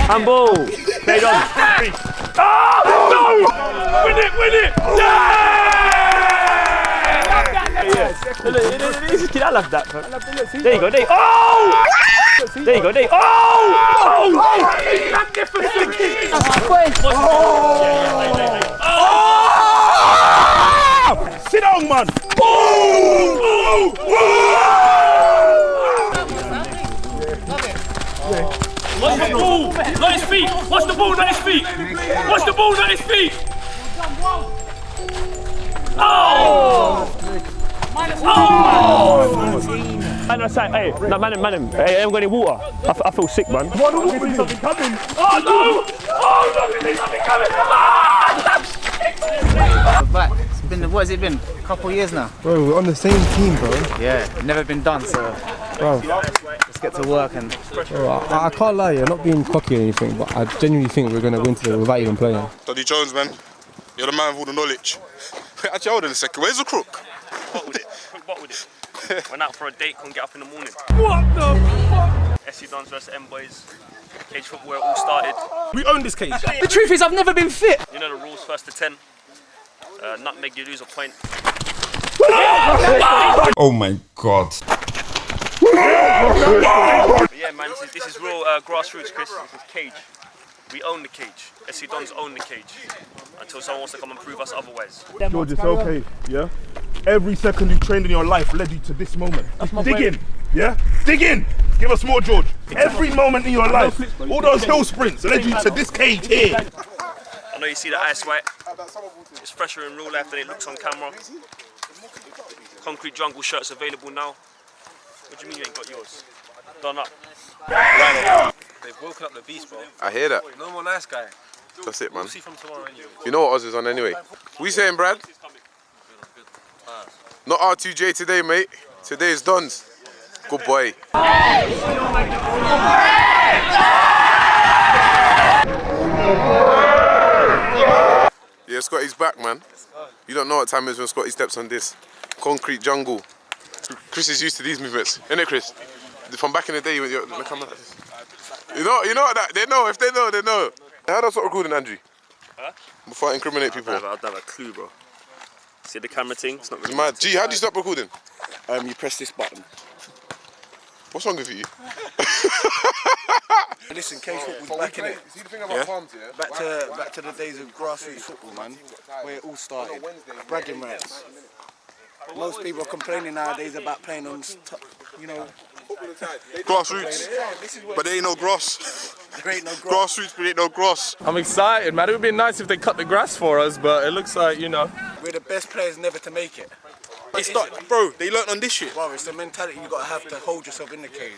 Handball. Played on. Oh, no! Win it, win it! Yeah! I love that. There you go, there you go. Oh! There you go, there you go. Oh! Magnificent! Oh! Sit down, man! Oh! Watch the ball, not his feet. Watch the ball, not his feet. Watch the ball, not his feet. Oh! Oh! Man, hey, no, man, hey, I haven't got any water. I feel sick, man. What? Something coming. Oh no! Oh no! There's something coming. Back. It's been, what has it been? A couple of years now. Bro, we're on the same team, bro. Yeah, never been done, so bro, let's get to work and. Bro, I can't lie, you're not being cocky or anything, but I genuinely think we're gonna win today without even playing. Doddy Jones, man, you're the man with all the knowledge. Actually, hold on a second. Where's the crook? Bottled it. Quick bottled it. Went out for a date, couldn't get up in the morning. What the fuck? SC DONS versus MBOYS. Cage football where it all started. We own this cage. The truth is, I've never been fit. You know the rules, first to 10. Nutmeg, you lose a point. Oh my god. But yeah, man, this is real grassroots, Chris. This is cage. We own the cage. SC DONS own the cage. Until someone wants to come and prove us otherwise. George, it's okay, yeah? Every second you've trained in your life led you to this moment. Dig in, yeah? Dig in! Give us more, George. Every moment in your life, all those hill sprints led you to this cage here. I know you see the ice white. It's fresher in real life than it looks on camera. Concrete jungle shirts available now. What do you mean you ain't got yours? Done up. They've woken up the beast, bro. I hear that. No more nice guy. That's it, man. We'll see from tomorrow anyway. You know what Oz is on anyway. What you saying, Brad? Not R2J today, mate. Today is DONS. Good boy. Yeah, Scotty's back, man. You don't know what time it is when Scotty steps on this concrete jungle. Chris is used to these movements, isn't it, Chris? From back in the day, when you're like, like this. You know that they know. If they know, they know. How do I start recording, Andrew? Huh? Before I incriminate people. I don't have a clue, bro. See the camera thing? It's not really Mad. G, how do you stop recording? You press this button. What's wrong with you? Listen, cage football's back in it. Back to the days of grassroots football, man, where it all started. Bragging rights. Most people are complaining nowadays about playing on, you know, Grassroots. But there ain't no grass. there ain't no grass. Grassroots, but ain't no grass. I'm excited, man. It would be nice if they cut the grass for us, but it looks like, you know. We're the best players never to make it. It's not, bro, they learnt on this shit. Bro, it's the mentality you got to have to hold yourself in the cage.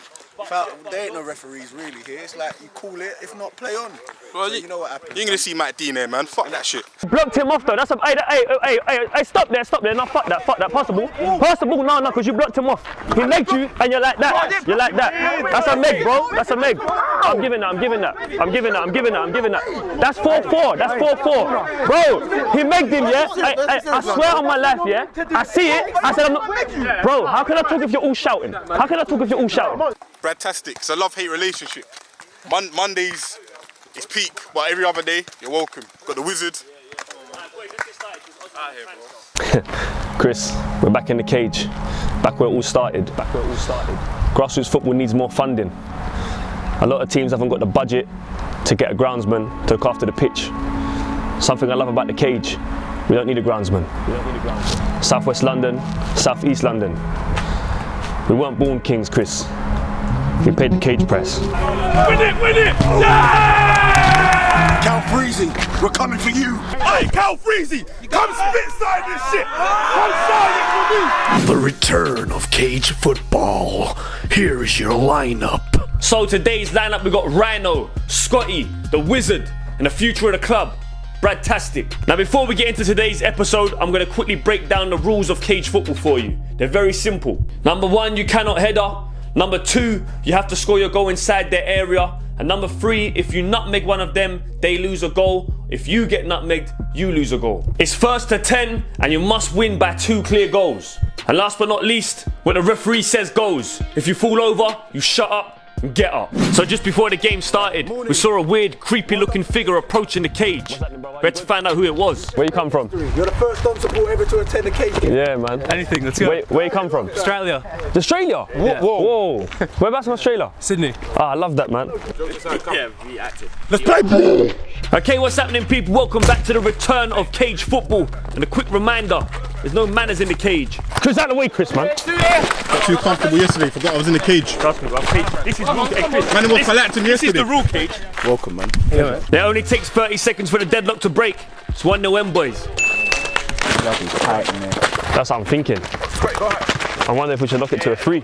There ain't no referees really here. It's like you call it, if not, play on. Well, so you know what happens. You ain't gonna see Matt Dean there, man. Fuck that shit. Blocked him off though. That's a hey, stop there. No, fuck that. Possible. No, because you blocked him off. He legged you and you're like that. You're like that. That's a meg, bro. That's a meg. I'm giving that. That's 4-4. That's 4-4. Bro, he megged him, yeah? I swear on my life, yeah? I see it. I said I'm not. Bro, how can I talk if you're all shouting? Bradtastic. It's a love-hate relationship. Mondays, it's peak, but every other day, you're welcome. Got the wizard. Chris, we're back in the cage. Back where it all started. Grassroots football needs more funding. A lot of teams haven't got the budget to get a groundsman to look after the pitch. Something I love about the cage, we don't need a groundsman. Southwest London, Southeast London. We weren't born kings, Chris. We paid the cage price. Win it! Yeah! Cal Freezy, we're coming for you. Hey, Cal Freezy, come spit side this shit. Come side it for me. The return of cage football. Here is your lineup. So today's lineup, we got Rhino, Scotty, the Wizard, and the future of the club, Bradtastic. Now before we get into today's episode, I'm going to quickly break down the rules of cage football for you. They're very simple. Number 1, you cannot header. Number 2, you have to score your goal inside their area. And number 3, if you nutmeg one of them, they lose a goal. If you get nutmegged, you lose a goal. It's first to 10 and you must win by 2 clear goals. And last but not least, what the referee says goes. If you fall over, you shut up get up. So just before the game started, we saw a weird, creepy looking figure approaching the cage. We had to find out who it was. Where you come from? You're the first DONS supporter ever to attend a cage game. Yeah, man. Anything, let's go. Where you come from? Australia. Australia? Yeah. Whoa. Whereabouts in Australia? Sydney. Ah, I love that, man. Let's play. Okay, what's happening, people? Welcome back to the return of cage football. And a quick reminder, there's no manners in the cage. Chris, out of the way, Chris, man. Got too comfortable yesterday. Forgot I was in the cage. Trust me, bro. This is rule cage. Man, was collecting This is yesterday. the rule cage. Welcome, man. It only takes 30 seconds for the deadlock to break. It's 1-0 MBOYS. That's what I'm thinking. I wonder if we should lock it to a 3.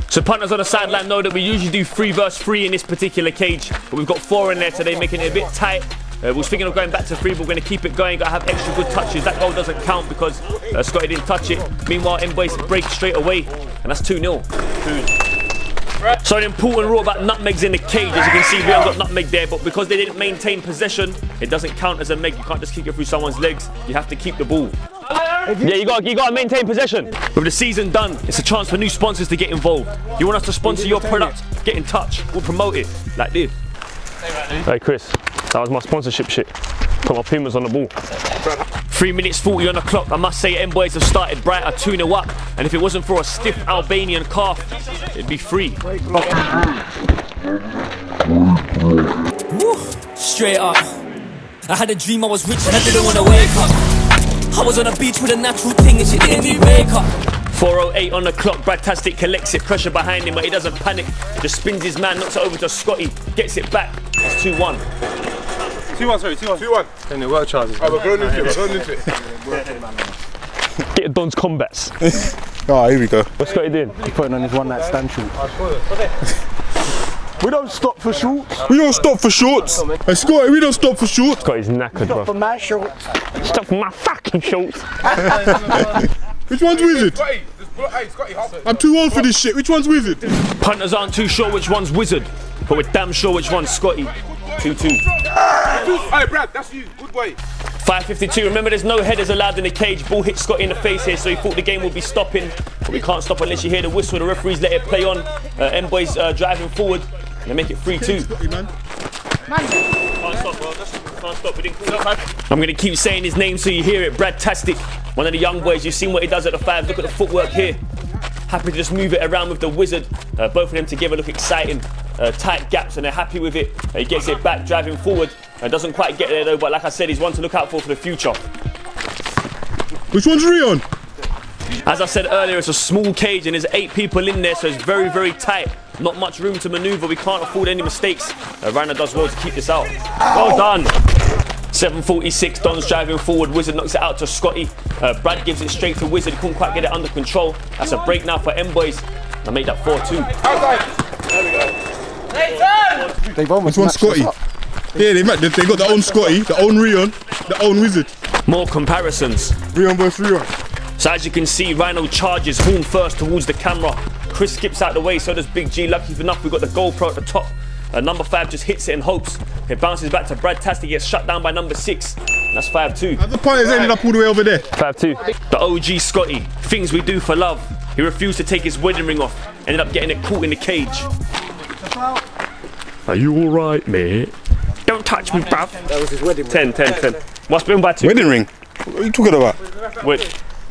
So punters on the sideline know that we usually do 3 versus 3 in this particular cage, but we've got 4 in there today, making it a bit tight. We was thinking of going back to 3, but we're going to keep it going. Got to have extra good touches. That goal doesn't count because Scotty didn't touch it. Meanwhile, MBOYS break straight away, and that's 2-0. So an important rule about nutmegs in the cage. As you can see, we haven't got nutmeg there, but because they didn't maintain possession, it doesn't count as a meg. You can't just kick it through someone's legs. You have to keep the ball. Yeah, you got to maintain possession. With the season done, it's a chance for new sponsors to get involved. You want us to sponsor your product? Get in touch. We'll promote it like this. Hey, Chris, that was my sponsorship shit. Put my Pumas on the ball. 3 minutes 40 on the clock. I must say MBOYS have started brighter, 2-0 up. And if it wasn't for a stiff Albanian calf, it'd be 3. Woo, straight up. I had a dream I was rich and I didn't want to wake up. I was on a beach with a natural thing and she didn't even wake up. 4:08 on the clock. Bradtastic collects it. Pressure behind him, but he doesn't panic. Just spins his man, knocks it over to Scotty. Gets it back. It's 2-1. 2-1, sorry, 2-1. And the work charges. Oh, we're going into it. Get Don's combats. Oh, here we go. What's Scotty doing? He's putting on his one night stand shoot. We don't stop for shorts. We don't stop for shorts. Hey, Scotty, we don't stop for shorts. Scotty's knackered, bro. For my shorts. Stop for my fucking shorts. Which one's Wizard? I'm too old for this shit. Which one's Wizard? Punters aren't too sure which one's Wizard, but we're damn sure which one's Scotty. 2-2. Hey, Brad, that's you. Good boy. 5:52. Remember, there's no headers allowed in the cage. Ball hit Scotty in the face here, so he thought the game would be stopping. But we can't stop unless you hear the whistle. The referees let it play on. MBOYS driving forward. And they make it 3-2. Can't stop, bro. Can't stop. We didn't call that. I'm going to keep saying his name so you hear it. Bradtastic. One of the young boys. You've seen what he does at the 5. Look at the footwork here. Happy to just move it around with the Wizard. Both of them together look exciting. Tight gaps, and they're happy with it. He gets it back, driving forward. Doesn't quite get there though, but like I said, he's one to look out for the future. Which one's Rion? As I said earlier, it's a small cage and there's 8 people in there, so it's very, very tight. Not much room to maneuver. We can't afford any mistakes. Rana does well to keep this out. Well done. 7:46, Don's driving forward. Wizard knocks it out to Scotty. Brad gives it straight to Wizard. Couldn't quite get it under control. That's a break now for MBOYS. I made that 4-2. They've almost Which one's Scotty? Yeah, they got their own Scotty, their own Rion, their own Wizard. More comparisons. Rion versus Rion. So as you can see, Rhino charges horn first towards the camera. Chris skips out the way, so does Big G. Lucky enough, we've got the GoPro at the top. Number 5 just hits it and hopes. It bounces back to Bradtastic, gets shut down by number 6. That's 5-2. The punters ended up all the way over there. 5-2. The OG Scotty, things we do for love. He refused to take his wedding ring off. Ended up getting it caught in the cage. Are you alright, mate? Don't touch me, bruv. That was his wedding ring. 10. Must be on by 2. Wedding ring? What are you talking about?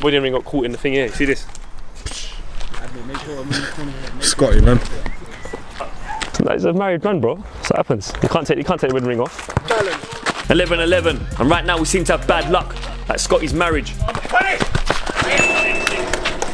Wedding ring got caught in the thing here. See this? Scotty, man. He's a married man, bro. That's what happens. You can't take the wedding ring off. 11-11. And right now we seem to have bad luck. Like Scotty's marriage.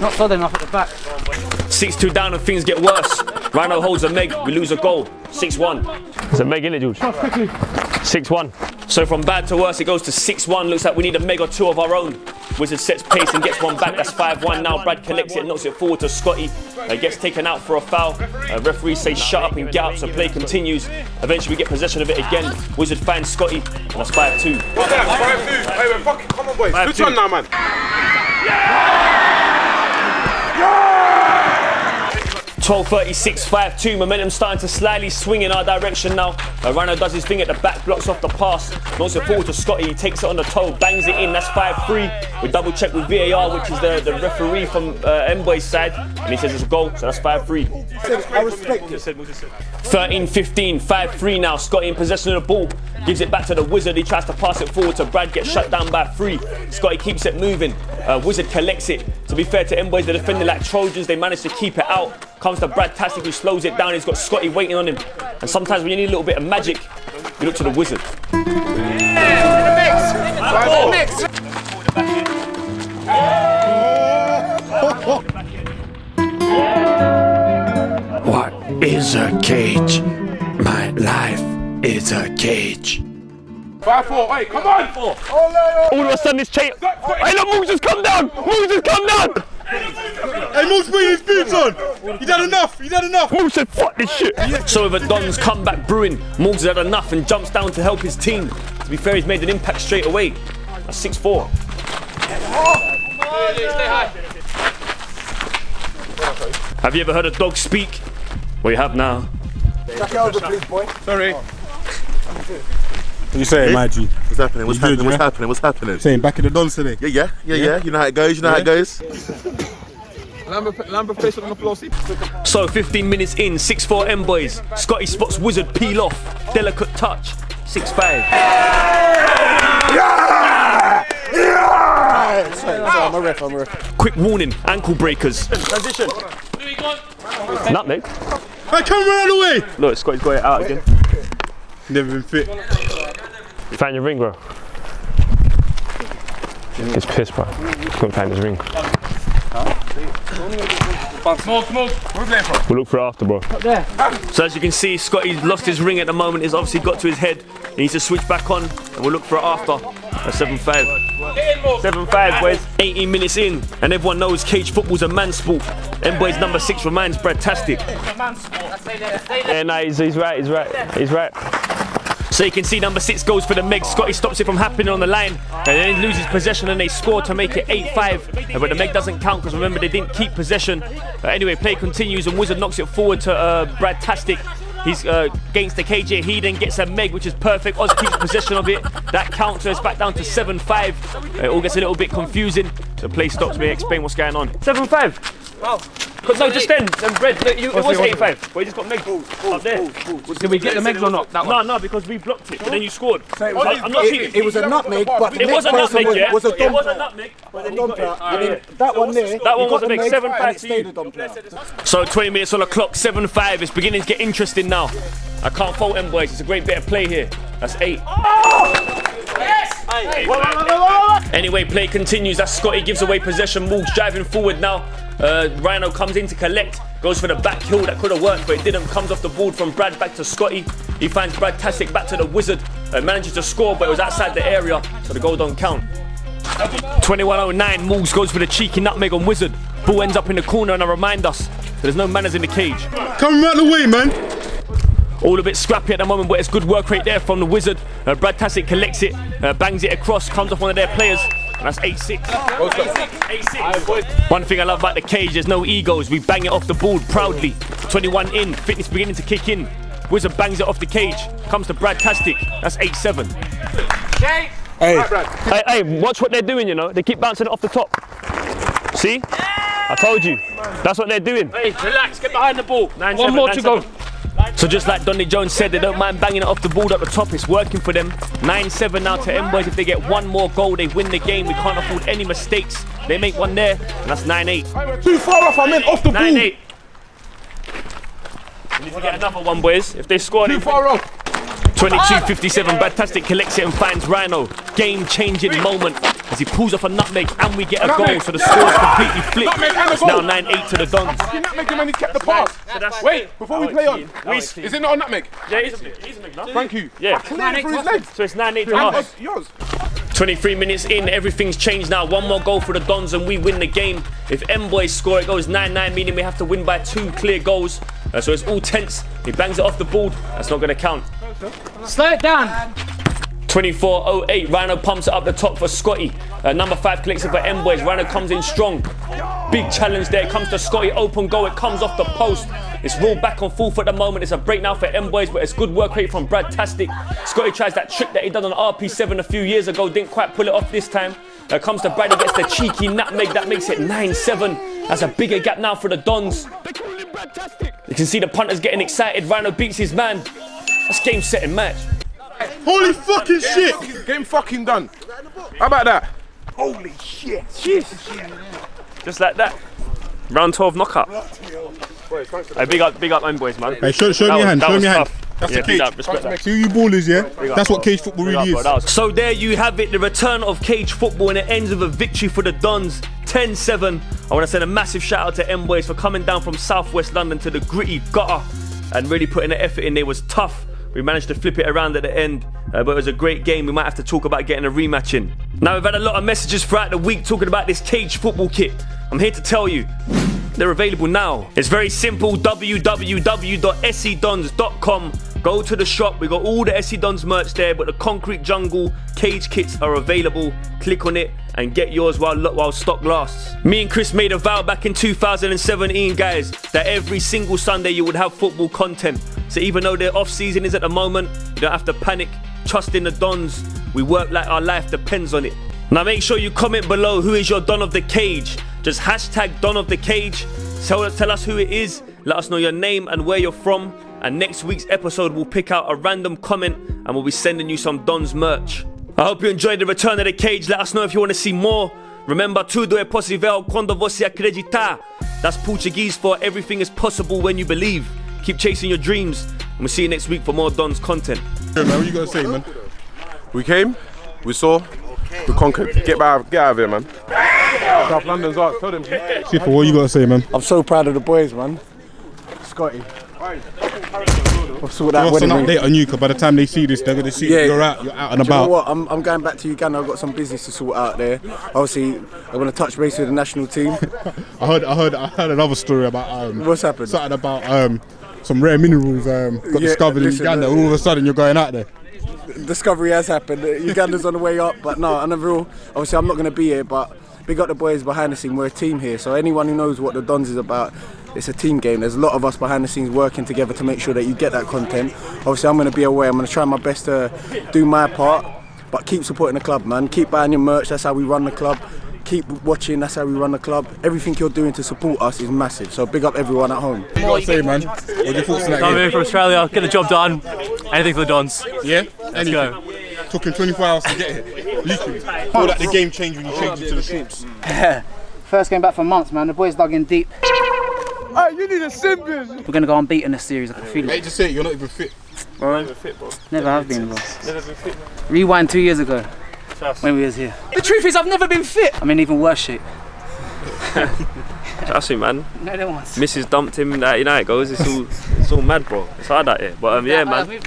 Not solid enough at the back. 6-2 down and things get worse. Rhino holds a meg. We lose a goal. 6-1. It's a meg, innit, George? 6-1. So from bad to worse, it goes to 6-1. Looks like we need a meg or 2 of our own. Wizard sets pace and gets one back. That's 5-1 now. Brad collects it, knocks it forward to Scotty. Gets taken out for a foul. Referees say shut up and get up, so play continues. Eventually we get possession of it again. Wizard finds Scotty, and that's 5-2. What's that? 5-2. Hey, we're fucking, come on, boys. Which one now, man? 12:36, 5-2. Momentum starting to slightly swing in our direction now. Rhino does his thing at the back, blocks off the pass. Knocks it forward to Scotty. He takes it on the toe, bangs it in. That's 5-3. We double check with VAR, which is the referee from MBOYS side. And he says it's a goal, so that's 5-3. I respect it. 13-15, 5-3 now. Scotty in possession of the ball. Gives it back to the Wizard. He tries to pass it forward to Brad. Gets shut down by 3. Scotty keeps it moving. Wizard collects it. To be fair to MBOYS, they're defending like Trojans. They managed to keep it out. Comes to Brad Tastic, who slows it down. He's got Scotty waiting on him. And sometimes when you need a little bit of magic, you look to the Wizard. What is a cage? My life is a cage. 5-4, hey, come on! All of a sudden, this change. Hey, look, Moose has come down! Moose has come down! Hey, Moose, put his boots on. You done enough. You done enough. Moose said, fuck this shit. So with a Don's comeback brewing, Morgs has had enough and jumps down to help his team. To be fair, he's made an impact straight away. That's 6-4. Have you ever heard a dog speak? Well, you have now. Check it over, please, boy. Sorry. What you saying, my G? What's happening? What's You good, happening? What's yeah? happening? What's happening? Saying back in the Dons today. Yeah. You know how it goes. You know how it goes. Lambert face on the floor, see? So 15 minutes in, 6-4 MBOYS. Scotty spots Wizard peel off. Delicate touch. 6-5. Sorry, I'm a ref. Quick warning, ankle breakers. Transition. Nutmeg. Hey, come around the way. Look, Scotty's got it out again. Never been fit. You found your ring, bro? He's pissed, bro. Couldn't find his ring. Smoke. Where are we playing from? We'll look for it after, bro. So as you can see, Scotty's lost his ring at the moment. It's obviously got to his head. He needs to switch back on, and we'll look for it after. That's 7-5. 7-5, boys. 18 minutes in, and everyone knows cage football's a man's sport. MBOYS number 6 reminds Brad Tastic. Yeah, no, he's right. So you can see number 6 goes for the Meg. Scotty stops it from happening on the line, and then he loses possession, and they score to make it 8-5. But the Meg doesn't count because remember they didn't keep possession. Anyway, play continues, and Wizard knocks it forward to Brad Tastic. He's against the cage here. He then gets a Meg, which is perfect. Oz keeps possession of it. That counts, so it's back down to 7-5. It all gets a little bit confusing. The play stops. May I explain what's going on? 7-5. Oh. No, just then, Brad, it was 8-5, but he just got Meg up there. Did we get the Megs or not? No, because we blocked it, but then you scored. I'm not cheating. It was a nutmeg, but the It was a next person nutmeg, yeah? was a It was a dumper. nutmeg, but then A you got dumper. it. And then that one there, That one you was got a big the meg, 7-5 and it to stayed you. a dumper. So 20 minutes on the clock, 7-5. It's beginning to get interesting now. I can't fault MBOYS. It's a great bit of play here. That's 8. Anyway, play continues. That's Scotty gives away possession. Morgs driving forward now. Rhino comes in to collect. Goes for the back heel. That could have worked, but it didn't. Comes off the board from Brad back to Scotty. He finds Brad Tastic back to the Wizard. Manages to score, but it was outside the area, so the goal don't count. 21:09. Morgs goes for the cheeky nutmeg on Wizard. Ball ends up in the corner, and I remind us that there's no manners in the cage. Come out the way, man. All a bit scrappy at the moment, but it's good work right there from the Wizard. Brad Tastic collects it, bangs it across, comes off one of their players, and that's 8-6. 8-6. One thing I love about the cage, there's no egos. We bang it off the board proudly. 21 in, fitness beginning to kick in. Wizard bangs it off the cage, comes to Brad Tastic, that's 8-7. Hey, watch what they're doing, you know. They keep bouncing it off the top. See? I told you. That's what they're doing. Hey, relax, get behind the ball. 9-7, One more to go. So just like Donny Jones said, they don't mind banging it off the board at the top. It's working for them. 9-7 now to MBOYS. If they get one more goal, they win the game. We can't afford any mistakes. They make one there, and that's 9-8. Too far off, I meant off the ball. 9-8. We need to get another one, boys. If they score, Too far off. 22:57. Brad Tastic collects it and finds Rhino. Game-changing moment as he pulls off a nutmeg and we get a goal. So the score's completely flipped. It's now 9-8 to the Dons. Nutmeg him and he kept the pass. Wait, before we play on, is it not a nutmeg? Yeah, he's a nutmeg, no? Thank you. Yeah. Clear through his legs. So it's 9-8 to us. Yours. 23 minutes in, everything's changed now. One more goal for the Dons and we win the game. If MBOYS score, it goes 9-9, meaning we have to win by 2 clear goals. So it's all tense. He bangs it off the board. That's not going to count. Slow it down. 24:08. Rhino pumps it up the top for Scotty. Number 5 collects it for MBOYS. Rhino comes in strong. Big challenge there. It comes to Scotty. Open goal. It comes off the post. It's rolled back and forth at the moment. It's a break now for MBOYS, but it's good work rate from Brad Tastic. Scotty tries that trick that he done on RP7 a few years ago. Didn't quite pull it off this time. Comes to Brad. He gets the cheeky nutmeg. That makes it 9-7. That's a bigger gap now for the Dons. You can see the punters getting excited. Rhino beats his man. That's game, set and match. Holy fucking shit! Game fucking done. How about that? Holy shit. Just like that. Round 12 knockout. Hey, big up MBOYS, man. Hey, show me your hand, show me your hand. That's the cage. Respect that. See you ballers, yeah? That's what cage football really is. So there you have it, the return of cage football, and it ends with a victory for the Dons, 10-7. I want to send a massive shout out to MBOYS for coming down from southwest London to the gritty gutter and really putting the effort in. It was tough. We managed to flip it around at the end, but it was a great game. We might have to talk about getting a rematch in. Now, we've had a lot of messages throughout the week talking about this cage football kit. I'm here to tell you, they're available now. It's very simple, www.sedons.com. Go to the shop, we got all the SC Dons merch there, but the Concrete Jungle cage kits are available. Click on it and get yours while stock lasts. Me and Chris made a vow back in 2017, guys, that every single Sunday you would have football content. So even though their off season is at the moment, you don't have to panic. Trust in the Dons. We work like our life depends on it. Now make sure you comment below who is your Don of the Cage. Just hashtag Don of the Cage. Tell us who it is. Let us know your name and where you're from. And next week's episode, we'll pick out a random comment and we'll be sending you some Dons merch. I hope you enjoyed the return of the cage. Let us know if you want to see more. Remember, tudo é possível quando você acreditar. That's Portuguese for everything is possible when you believe. Keep chasing your dreams. And we'll see you next week for more Dons content. Yeah, man, what you got to say, man? We came, we saw, we conquered. Get out of here, man. South London's out, tell them. Sifa, what you got to say, man? I'm so proud of the boys, man. Scotty. What's an update on you? Because by the time they see this, they're going to see you're out and about. You know what? I'm going back to Uganda. I've got some business to sort out there. Obviously, I'm going to touch base with the national team. I heard another story about what's happened? Something about some rare minerals got discovered in Uganda. All of a sudden, you're going out there. Discovery has happened. Uganda's on the way up, but no, obviously I'm not going to be here, but big up the boys behind the scene. We're a team here, so anyone who knows what the Dons is about, it's a team game. There's a lot of us behind the scenes working together to make sure that you get that content. Obviously I'm going to be away. I'm going to try my best to do my part, but keep supporting the club, man. Keep buying your merch. That's how we run the club. Keep watching. That's how we run the club. Everything you're doing to support us is massive, so big up everyone at home. What you got to say, man? What are your thoughts on that I'm game? here from Australia, get the job done. Anything for the Dons. Yeah? Let's go. Took him 24 hours to get here. Literally. Feel like the game changed when you changed it to the shorts. First game back for months, man. The boys dug in deep. Hey, you need a sim, biz. We're going to go unbeaten this series, I can feel it. Hey, just say it, you're not even fit. Bro, Never fit, bro. never have been, bro. Never been fit. Rewind 2 years ago, when we was here. The truth is, I've never been fit. I'm in even worse shape. Trust me, man. No, they won't. Mrs. dumped him, you know how it goes. It's all mad, bro. It's hard out here. But yeah, man.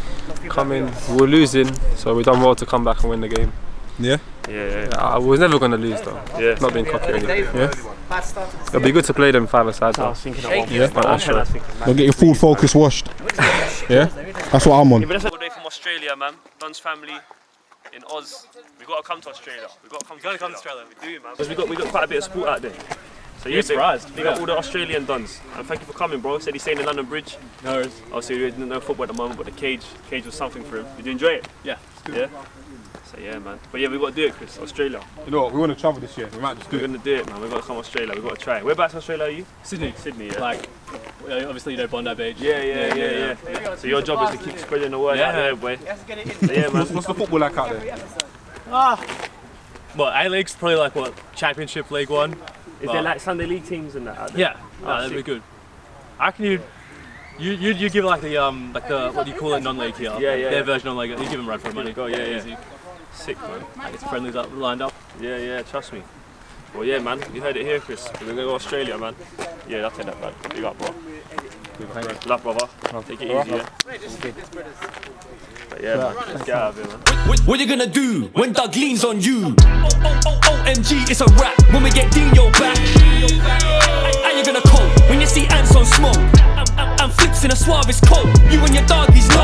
Coming, we're losing, so we've done well to come back and win the game. Yeah? Yeah. I was never going to lose though. Yeah. Not being cocky or anything. Yeah? It'll be good to play them five-a-side though. Yeah? But I'm sure. Don't get your full focus washed. Yeah? That's what I'm on. Yeah, but that's all day from Australia, man. Don's family in Oz. We got to come to Australia. We got to come to Australia. We do, man. Because we got quite a bit of sport out there. So yeah, surprised. We got all the Australian Dons. And thank you for coming, bro. Said he's staying in London Bridge. No worries. Obviously, we didn't know football at the moment, but the cage was something for him. Did you enjoy it? Yeah. Yeah. So yeah, man. But yeah, we got to do it, Chris. Australia. You know what? We want to travel this year. We might just do We're gonna do it, man. We got to come to Australia. We got to try. Whereabouts in Australia are you? Sydney. Sydney, yeah. Like, obviously you know Bondi Beach. Yeah. So your job is to keep spreading the word out there, boy. So yeah, man. What's the football like out there? Well, A-League's probably like what, Championship League 1. Is there like Sunday League teams and that out there? Yeah, that'd be good. I reckon you give like the what do you call it, non-league here? Yeah. Their version of like you give them run for money. Go, yeah. Easy. Sick, man. I get some friendlies up lined up. Yeah, trust me. Well, yeah, man. You heard it here, Chris. We're gonna go to Australia, man. Yeah, I'll take that, man. Big up, bro. Love, brother. Take it easy, yeah. But yeah, man. Let's get out of here, man. What you gonna do when Doug leans on you? OMG, it's a rap. When we get Dino back, how you gonna cope when you see ants on smoke? I'm flips in a suave coat. You and your dog, he's not.